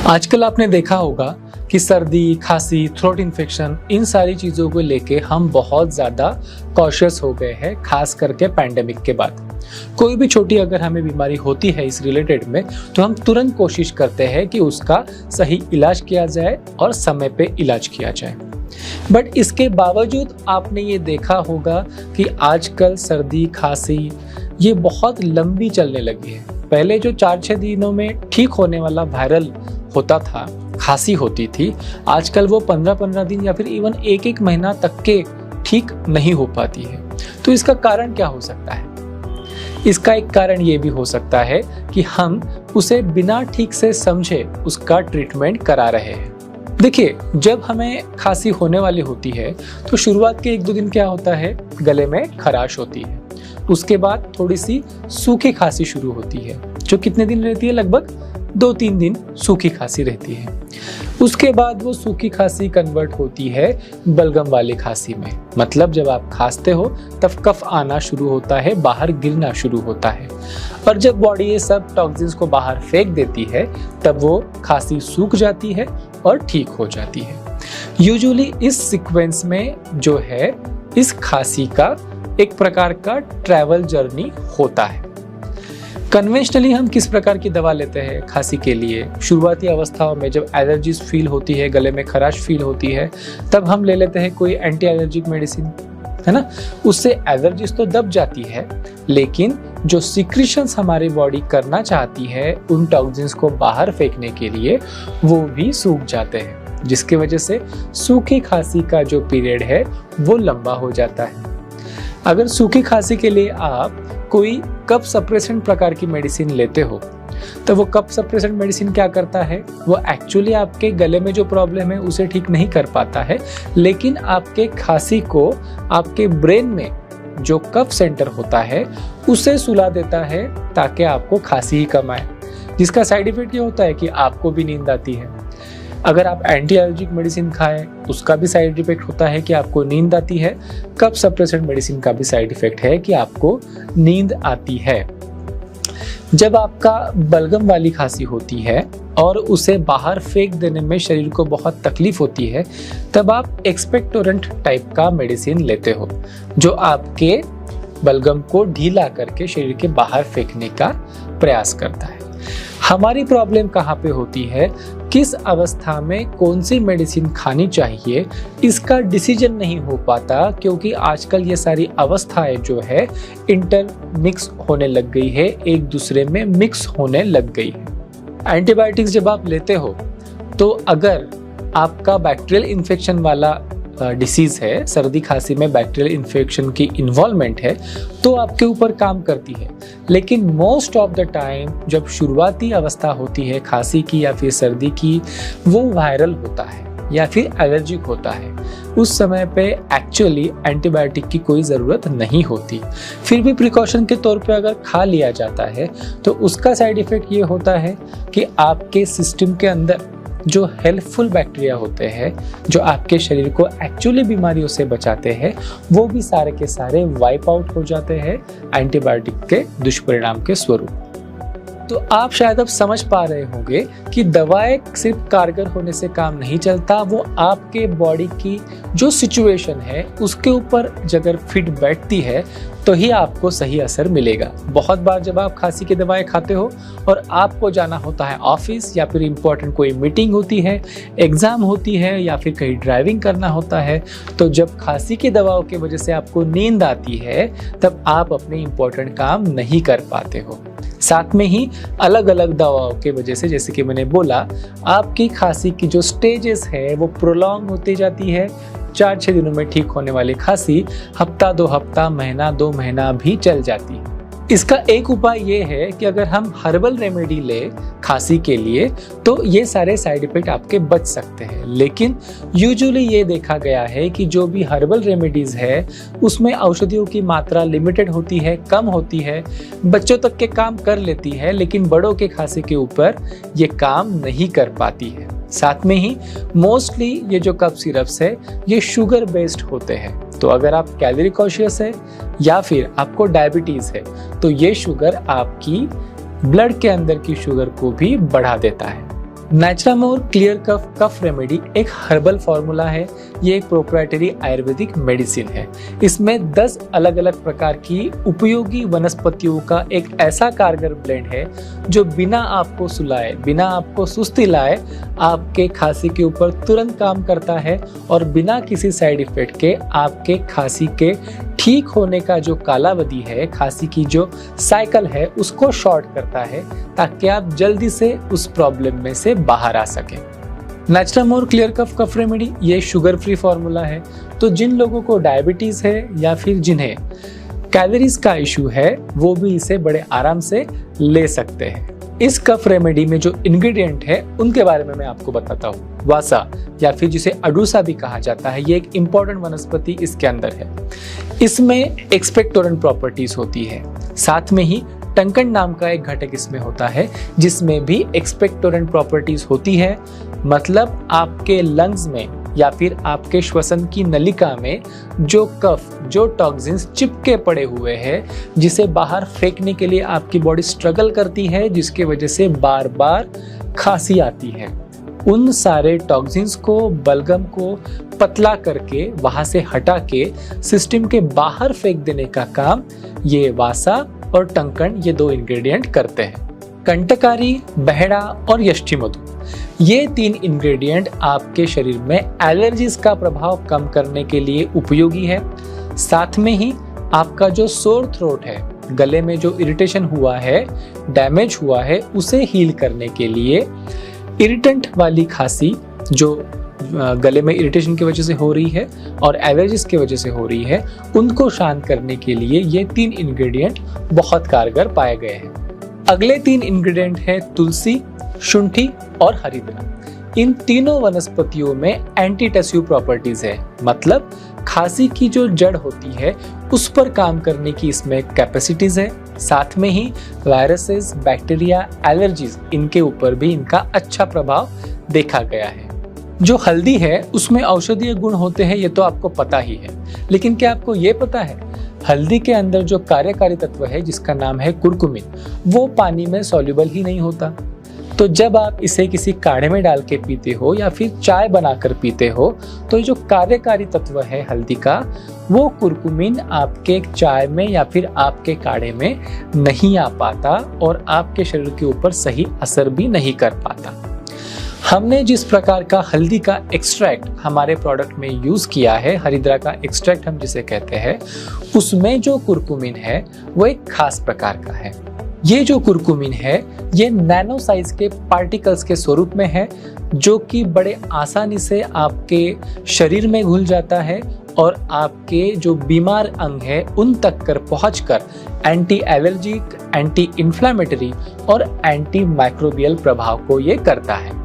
आजकल आपने देखा होगा कि सर्दी, खांसी, थ्रोट इन्फेक्शन इन सारी चीज़ों को लेके हम बहुत ज़्यादा कॉशियस हो गए हैं, खास करके पैंडेमिक के बाद। कोई भी छोटी अगर हमें बीमारी होती है इस रिलेटेड में, तो हम तुरंत कोशिश करते हैं कि उसका सही इलाज किया जाए और समय पे इलाज किया जाए। बट इसके बावजूद आपने ये देखा होगा कि आजकल सर्दी, खांसी ये बहुत लंबी चलने लगी है। पहले जो 4-6 दिनों में ठीक होने वाला वायरल होता था, खांसी होती थी, आजकल वो 15-15 दिन या फिर इवन 1-1 महीना तक के ठीक नहीं हो पाती है। तो इसका कारण क्या हो सकता है? इसका एक कारण ये भी हो सकता है कि हम उसे बिना ठीक से समझे उसका ट्रीटमेंट करा रहे हैं। देखिए, जब हमें खांसी होने वाली होती है तो शुरुआत के 1-2 दिन क्या होता है, गले में खराश होती है। उसके बाद थोड़ी सी सूखी खांसी शुरू होती है, जो कितने दिन रहती है, लगभग 2-3 दिन सूखी खांसी रहती है। उसके बाद वो सूखी खांसी कन्वर्ट होती है बलगम वाली खांसी में। मतलब जब आप खांसते हो तब कफ आना शुरू होता है, बाहर गिरना शुरू होता है, और जब बॉडी ये सब टॉक्सिन्स को बाहर फेंक देती है तब वो खांसी सूख जाती है और ठीक हो जाती है। यूजुअली इस सीक्वेंस में जो है इस खांसी का एक प्रकार का ट्रैवल जर्नी होता है। कन्वेंशनली हम किस प्रकार की दवा लेते हैं खांसी के लिए? शुरुआती अवस्थाओं में जब एलर्जीज फील होती है, गले में खराश फील होती है, तब हम ले लेते हैं कोई एंटी एलर्जिक मेडिसिन, है ना। उससे एलर्जीज तो दब जाती है, लेकिन जो सिक्रीशंस हमारी बॉडी करना चाहती है उन टॉक्सिन्स को बाहर फेंकने के लिए, वो भी सूख जाते हैं, जिसकी वजह से सूखी खांसी का जो पीरियड है वो लंबा हो जाता है। अगर सूखी खांसी के लिए आप कोई कफ सप्रेसेंट प्रकार की मेडिसिन लेते हो, तो वो कफ सप्रेसेंट मेडिसिन क्या करता है, वो एक्चुअली आपके गले में जो प्रॉब्लम है उसे ठीक नहीं कर पाता है, लेकिन आपके खांसी को आपके ब्रेन में जो कफ सेंटर होता है उसे सुला देता है, ताकि आपको खांसी ही कम आए। जिसका साइड इफेक्ट ये होता है कि आपको भी नींद आती है। अगर आप एंटी एलर्जिक मेडिसिन खाएं, उसका भी साइड इफेक्ट होता है कि आपको नींद आती है। कफ सप्रेसेंट मेडिसिन का भी साइड इफेक्ट है कि आपको नींद आती है। जब आपका बलगम वाली खांसी होती है और उसे बाहर फेंक देने में शरीर को बहुत तकलीफ होती है, तब आप एक्सपेक्टोरेंट टाइप का मेडिसिन लेते हो, जो आपके बलगम को ढीला करके शरीर के बाहर फेंकने का प्रयास करता है। हमारी प्रॉब्लम कहाँ पे होती है, किस अवस्था में कौन सी मेडिसिन खानी चाहिए, इसका डिसीजन नहीं हो पाता, क्योंकि आजकल ये सारी अवस्थाएं जो है इंटरमिक्स होने लग गई है, एक दूसरे में मिक्स होने लग गई है। एंटीबायोटिक्स जब आप लेते हो तो अगर आपका बैक्टीरियल इन्फेक्शन वाला डिसीज है, सर्दी खांसी में बैक्टीरियल इन्फेक्शन की इन्वॉल्वमेंट है, तो आपके ऊपर काम करती है। लेकिन मोस्ट ऑफ द टाइम जब शुरुआती अवस्था होती है खांसी की या फिर सर्दी की, वो वायरल होता है या फिर एलर्जिक होता है। उस समय पे एक्चुअली एंटीबायोटिक की कोई ज़रूरत नहीं होती। फिर भी प्रिकॉशन के तौर पे अगर खा लिया जाता है तो उसका साइड इफ़ेक्ट ये होता है कि आपके सिस्टम के अंदर जो हेल्पफुल बैक्टीरिया होते हैं, जो आपके शरीर को एक्चुअली बीमारियों से बचाते हैं, वो भी सारे के सारे वाइप आउट हो जाते हैं एंटीबायोटिक के दुष्परिणाम के स्वरूप। तो आप शायद अब समझ पा रहे होंगे कि दवाएं सिर्फ कारगर होने से काम नहीं चलता, वो आपके बॉडी की जो सिचुएशन है उसके ऊपर अगर फिट बैठती है तो ही आपको सही असर मिलेगा। बहुत बार जब आप खांसी की दवाएं खाते हो और आपको जाना होता है ऑफिस, या फिर इम्पोर्टेंट कोई मीटिंग होती है, एग्जाम होती है, या फिर कहीं ड्राइविंग करना होता है, तो जब खांसी की दवाओं की वजह से आपको नींद आती है तब आप अपने इम्पोर्टेंट काम नहीं कर पाते हो। साथ में ही अलग अलग दवाओं की वजह से, जैसे कि मैंने बोला, आपकी खांसी की जो स्टेजेस है वो प्रोलॉन्ग होती जाती है। 4-6 दिनों में ठीक होने वाली खांसी हफ्ता, 2 हफ्ता, महीना, 2 महीना भी चल जाती है। इसका एक उपाय ये है कि अगर हम हर्बल रेमेडी ले खांसी के लिए तो ये सारे साइड इफेक्ट आपके बच सकते हैं। लेकिन यूजुअली ये देखा गया है कि जो भी हर्बल रेमेडीज है उसमें औषधियों की मात्रा लिमिटेड होती है, कम होती है, बच्चों तक के काम कर लेती है, लेकिन बड़ों के खांसी के ऊपर ये काम नहीं कर पाती है। साथ में ही मोस्टली ये जो कफ सिरप्स है ये शुगर बेस्ड होते हैं, तो अगर आप कैलोरी कॉन्शियस है या फिर आपको डायबिटीज है तो ये शुगर आपकी ब्लड के अंदर की शुगर को भी बढ़ा देता है। नेचुरामोर क्लियर कफ रेमेडी एक हर्बल फॉर्मूला है। ये एक प्रोप्राइटरी आयुर्वेदिक मेडिसिन है। इसमें 10 अलग अलग प्रकार की उपयोगी वनस्पतियों का एक ऐसा कारगर ब्लेंड है जो बिना आपको सुलाए, बिना आपको सुस्ती लाए आपके खांसी के ऊपर तुरंत काम करता है और बिना किसी साइड इफेक्ट के आपके खांसी के ठीक होने का जो कालावधि है, खांसी की जो साइकिल है, उसको शॉर्ट करता है ताकि आप जल्दी से उस प्रॉब्लम में से बाहर आ सके। नेचुरामोर क्लियर कफ रेमेडी ये शुगर फ्री फॉर्मूला है। तो जिन लोगों को डायबिटीज है या फिर जिन्हें कैलोरीज का इशू है वो भी इसे बड़े आराम से ले सकते हैं। इस कफ रेमेडी में जो इंग्रेडिएंट है उनके बारे में मैं आपको बताता हूँ। वासा या फिर जिसे अडूसा भी कहा जाता है, ये एक इम्पॉर्टेंट वनस्पति इसके अंदर है। इसमें एक्सपेक्टोरेंट प्रॉपर्टीज होती है। साथ में ही टंकन नाम का एक घटक इसमें होता है जिसमें भी एक्सपेक्टोरेंट प्रॉपर्टीज होती है। मतलब आपके लंग्स में या फिर आपके श्वसन की नलिका में जो कफ, जो टॉक्सिन्स चिपके पड़े हुए हैं, जिसे बाहर फेंकने के लिए आपकी बॉडी स्ट्रगल करती है, जिसके वजह से बार बार खांसी आती है, उन सारे टॉक्सिन्स को, बलगम को पतला करके वहां से हटा के सिस्टम के बाहर फेंक देने का काम ये वासा और टंकन, ये 2 इंग्रेडिएंट करते हैं। कंटकारी, बहेड़ा और यष्टिमधु, ये 3 इंग्रेडिएंट आपके शरीर में एलर्जीज का प्रभाव कम करने के लिए उपयोगी है। साथ में ही आपका जो सोर थ्रोट है, गले में जो इरिटेशन हुआ है, डैमेज हुआ है, उसे हील करने के लिए, इरिटेंट वाली खांसी जो गले में इरिटेशन की वजह से हो रही है और एलर्जीज की वजह से हो रही है, उनको शांत करने के लिए ये 3 इंग्रेडिएंट बहुत कारगर पाए गए हैं। अगले 3 इंग्रेडिएंट है तुलसी, शुंठी और हरिद्रा। इन तीनों वनस्पतियों में एंटीटस्यू प्रॉपर्टीज है। मतलब खांसी की जो जड़ होती है उस पर काम करने की इसमें कैपेसिटीज है। साथ में ही वायरसेस, बैक्टीरिया, एलर्जीज, इनके ऊपर भी इनका अच्छा प्रभाव देखा गया है। जो हल्दी है उसमें औषधीय गुण होते हैं, ये तो आपको पता ही है। लेकिन क्या आपको ये पता है हल्दी के अंदर जो कार्यकारी तत्व है जिसका नाम है कुरकुमिन, वो पानी में सॉल्युबल ही नहीं होता। तो जब आप इसे किसी काढ़े में डाल के पीते हो या फिर चाय बनाकर पीते हो तो ये जो कार्यकारी तत्व है हल्दी का, वो कुरकुमिन आपके चाय में या फिर आपके काढ़े में नहीं आ पाता और आपके शरीर के ऊपर सही असर भी नहीं कर पाता। हमने जिस प्रकार का हल्दी का एक्सट्रैक्ट हमारे प्रोडक्ट में यूज किया है, हरिद्रा का एक्सट्रैक्ट हम जिसे कहते हैं, उसमें जो कुरकुमिन है वो एक खास प्रकार का है। ये जो कुरकुमिन है ये नैनो साइज के पार्टिकल्स के स्वरूप में है जो कि बड़े आसानी से आपके शरीर में घुल जाता है और आपके जो बीमार अंग है उन तक कर पहुंचकर एंटी एलर्जिक, एंटी इन्फ्लेमेटरी और एंटी माइक्रोबियल प्रभाव को ये करता है।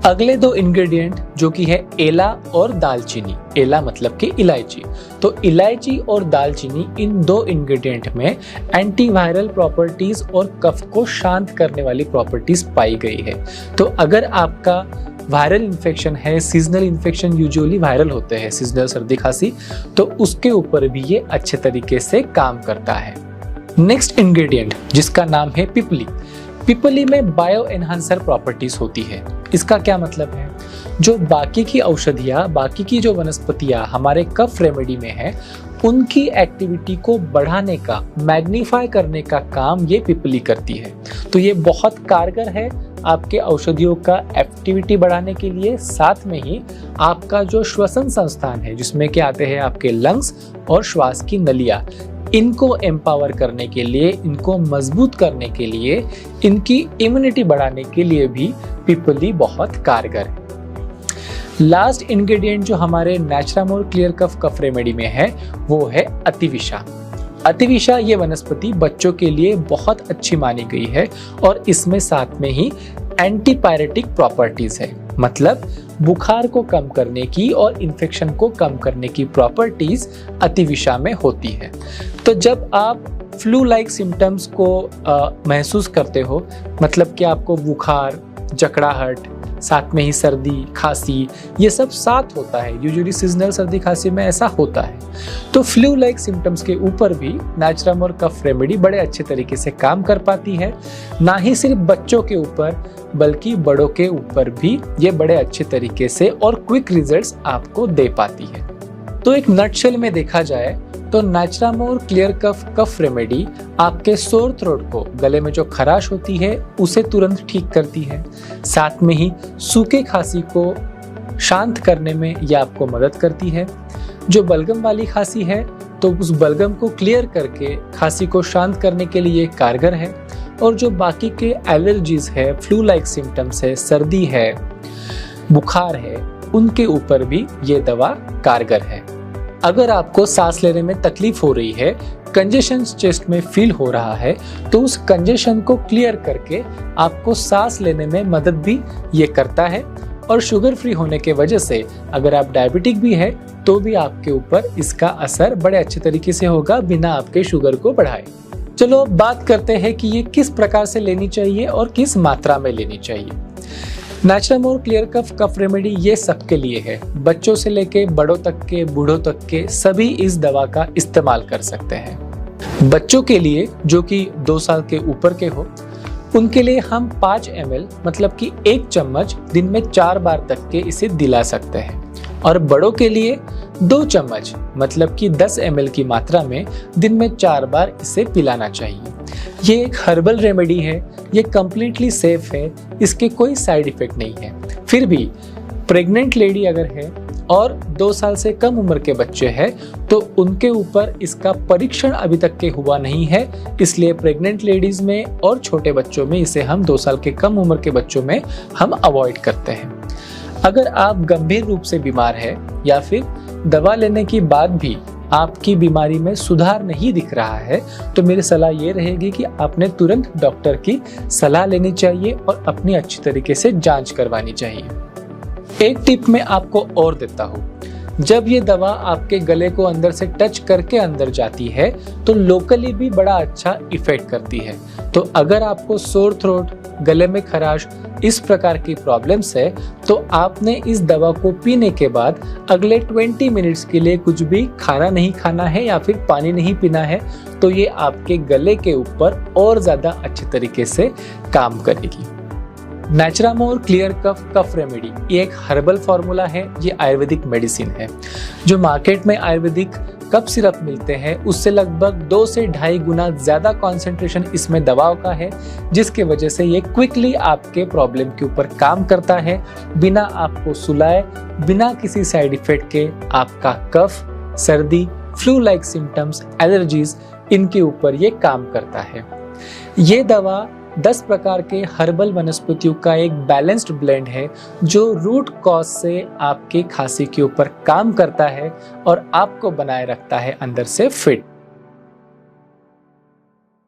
अगले 2 इंग्रेडिएंट जो कि है एला और दालचीनी। एला मतलब कि इलायची। तो इलायची और दालचीनी, इन 2 इंग्रेडिएंट में एंटीवायरल प्रॉपर्टीज और कफ को शांत करने वाली प्रॉपर्टीज पाई गई है। तो अगर आपका वायरल इन्फेक्शन है, सीजनल इन्फेक्शन यूजुअली वायरल होते हैं, सीजनल सर्दी खांसी, तो उसके ऊपर भी ये अच्छे तरीके से काम करता है। नेक्स्ट इंग्रेडिएंट जिसका नाम है पिपली। पिपली में बायो एनहांसर प्रॉपर्टीज होती है। इसका क्या मतलब है? जो बाकी की औषधियाँ, बाकी की जो वनस्पतियाँ हमारे कफ रेमेडी में है, उनकी एक्टिविटी को बढ़ाने का, मैग्नीफाई करने का काम ये पिपली करती है। तो ये बहुत कारगर है आपके औषधियों का एक्टिविटी बढ़ाने के लिए। साथ में ही आपका जो श्वसन संस्थान है जिसमें क्या आते हैं आपके लंग्स और श्वास की नलियाँ, इनको एम्पावर करने के लिए, इनको मजबूत करने के लिए, इनकी इम्यूनिटी बढ़ाने के लिए भी पिपली बहुत कारगर है। लास्ट इंग्रेडिएंट जो हमारे नेचुरामोर क्लियर कफ रेमेडी में है वो है अतिविशा। अतिविशा ये वनस्पति बच्चों के लिए बहुत अच्छी मानी गई है और इसमें साथ में ही एंटीपायरेटिक प्रॉपर्टीज है। मतलब बुखार को कम करने की और इन्फेक्शन को कम करने की प्रॉपर्टीज अतिविशा में होती है। तो जब आप फ्लू लाइक सिम्टम्स को महसूस करते हो, मतलब कि आपको बुखार, जकड़ाहट, साथ में ही सर्दी, खांसी, ये सब साथ होता है। यूजुअली सीजनल सर्दी खांसी में ऐसा होता है। तो फ्लू लाइक सिम्टम्स के ऊपर भी नैचुरामोर कफ रेमेडी बड़े अच्छे तरीके से काम कर पाती है। ना ही सिर्फ बच्चों के ऊपर बल्कि बड़ों के ऊपर भी ये बड़े अच्छे तरीके से और क्विक रिजल्ट्स आपको दे पाती है। तो एक नटशेल में देखा जाए तो नैचुरामोर क्लियर कफ रेमेडी आपके सोर थ्रोट को, गले में जो खराश होती है उसे तुरंत ठीक करती है। साथ में ही सूखे खांसी को शांत करने में यह आपको मदद करती है। जो बलगम वाली खांसी है तो उस बलगम को क्लियर करके खांसी को शांत करने के लिए कारगर है। और जो बाकी के एलर्जीज है, फ्लू लाइक सिम्टम्स है, सर्दी है, बुखार है, उनके ऊपर भी ये दवा कारगर है। अगर आपको सांस लेने में तकलीफ हो रही है, कंजेशन चेस्ट में फील हो रहा है, तो उस कंजेशन को क्लियर करके आपको सांस लेने में मदद भी ये करता है। और शुगर फ्री होने के वजह से अगर आप डायबिटिक भी है तो भी आपके ऊपर इसका असर बड़े अच्छे तरीके से होगा बिना आपके शुगर को बढ़ाए। चलो अब बात करते हैं कि ये किस प्रकार से लेनी चाहिए और किस मात्रा में लेनी चाहिए। नैचुरामोर क्लियर कफ रेमेडी ये सबके लिए है। बच्चों से लेके बड़ों तक के, बूढ़ों तक के सभी इस दवा का इस्तेमाल कर सकते हैं। बच्चों के लिए जो कि 2 साल के ऊपर के हो, उनके लिए हम 5 ml मतलब कि 1 चम्मच दिन में 4 बार तक के इसे दिला सकते हैं। और बड़ों के लिए 2 चम्मच मतलब कि 10 ml की मात्रा में दिन में 4 बार इसे पिलाना चाहिए। ये एक हर्बल रेमेडी है, ये कम्प्लीटली सेफ है, इसके कोई साइड इफेक्ट नहीं है। फिर भी प्रेग्नेंट लेडी अगर है और 2 साल से कम उम्र के बच्चे हैं तो उनके ऊपर इसका परीक्षण अभी तक के हुआ नहीं है, इसलिए प्रेग्नेंट लेडीज में और छोटे बच्चों में इसे हम 2 साल के कम उम्र के बच्चों में हम अवॉइड करते हैं। अगर आप गंभीर रूप से बीमार है या फिर दवा लेने के बाद भी आपकी बीमारी में सुधार नहीं दिख रहा है तो मेरी सलाह ये रहेगी कि आपने तुरंत डॉक्टर की सलाह लेनी चाहिए और अपनी अच्छी तरीके से जांच करवानी चाहिए। एक टिप मैं आपको और देता हूँ, जब ये दवा आपके गले को अंदर से टच करके अंदर जाती है तो लोकली भी बड़ा अच्छा इफेक्ट करती है। तो अगर आपको सोर थ्रोट, गले में खराश, इस प्रकार की प्रॉब्लम्स है तो आपने इस दवा को पीने के बाद अगले 20 मिनट्स के लिए कुछ भी खाना नहीं खाना है या फिर पानी नहीं पीना है, तो ये आपके गले के ऊपर और ज्यादा अच्छे तरीके से काम करेगी। नैचुरामोर क्लियर कफ रेमेडी ये एक हर्बल फार्मूला है, ये आयुर्वेदिक मेडिसिन है। जो मार्केट में आयुर्वेदिक कफ सिरप मिलते हैं उससे लगभग 2 से 2.5 गुना ज्यादा कॉन्सेंट्रेशन इसमें दवाओं का है, जिसके वजह से ये क्विकली आपके प्रॉब्लम के ऊपर काम करता है। बिना आपको सुलाए, बिना किसी साइड इफेक्ट के आपका कफ, सर्दी, फ्लू लाइक सिम्टम्स, एलर्जीज, इनके ऊपर ये काम करता है। ये दवा 10 प्रकार के हर्बल वनस्पतियों का एक बैलेंस्ड ब्लेंड है जो रूट कॉज से आपके खांसी के ऊपर काम करता है और आपको बनाए रखता है अंदर से फिट।